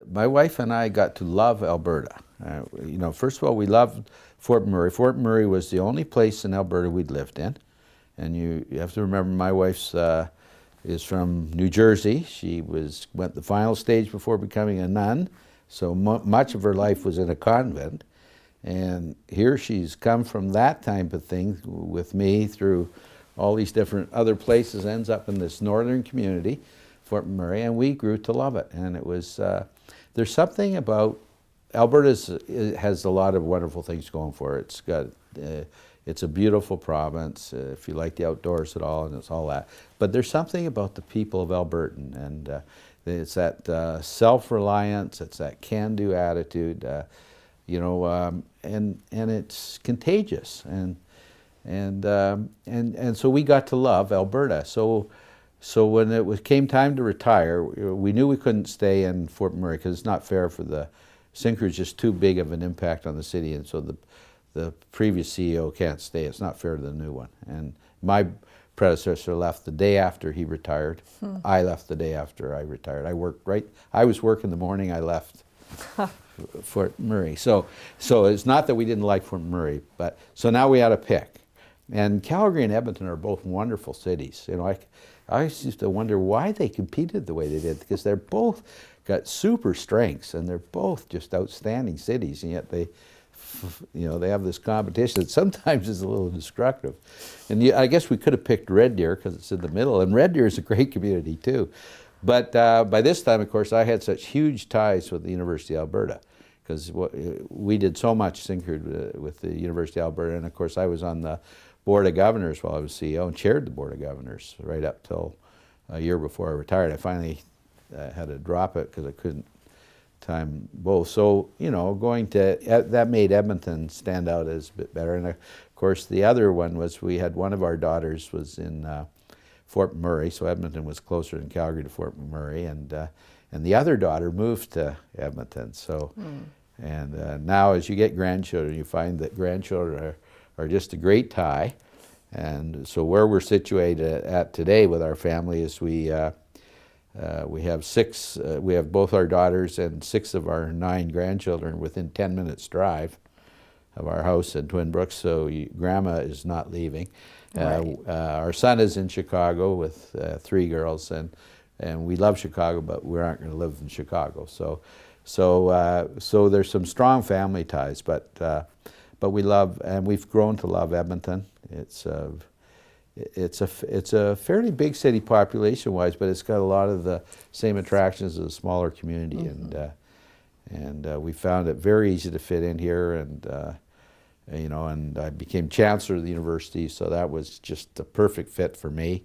My wife and I got to love Alberta. First of all, we loved Fort McMurray. Fort McMurray was the only place in Alberta we'd lived in. And you have to remember, my wife's is from New Jersey. She went the final stage before becoming a nun, so much of her life was in a convent. And here she's come from that type of thing with me through all these different other places, ends up in this northern community, Fort McMurray, and we grew to love it. And it was, there's something about, Alberta has a lot of wonderful things going for it. It's a beautiful province, if you like the outdoors at all, and it's all that. But there's something about the people of Albertan, and it's that self-reliance, it's that can-do attitude, and it's contagious, and so we got to love Alberta. So when came time to retire, we knew we couldn't stay in Fort McMurray because it's not fair for the Syncrude, just too big of an impact on the city, and so the previous CEO can't stay. It's not fair to the new one. And my predecessor left the day after he retired. I left the day after I retired. I was working the morning I left Fort McMurray. So it's not that we didn't like Fort McMurray, but so now we had to pick. And Calgary and Edmonton are both wonderful cities. I used to wonder why they competed the way they did, because they're both got super strengths and they're both just outstanding cities, and yet they have this competition that sometimes is a little destructive. And I guess we could have picked Red Deer because it's in the middle, and Red Deer is a great community too. But by this time, of course, I had such huge ties with the University of Alberta, because we did so much Syncrude with the University of Alberta, and of course I was on the Board of Governors while I was CEO and chaired the Board of Governors right up till a year before I retired. I finally had to drop it because I couldn't time both. So, that made Edmonton stand out as a bit better. And of course, the other one was we had one of our daughters was in Fort McMurray, so Edmonton was closer than Calgary to Fort McMurray, and the other daughter moved to Edmonton. So, and now as you get grandchildren, you find that grandchildren are just a great tie. And so where we're situated at today with our family is we have we have both our daughters and 6 of our 9 grandchildren within 10 minutes drive of our house in Twin Brooks, so Grandma is not leaving. Right. Our son is in Chicago with 3 girls, and we love Chicago, but we aren't going to live in Chicago. So there's some strong family ties, but we love, and we've grown to love Edmonton. It's a fairly big city population-wise, but it's got a lot of the same attractions as a smaller community, and we found it very easy to fit in here, and I became chancellor of the university, so that was just the perfect fit for me.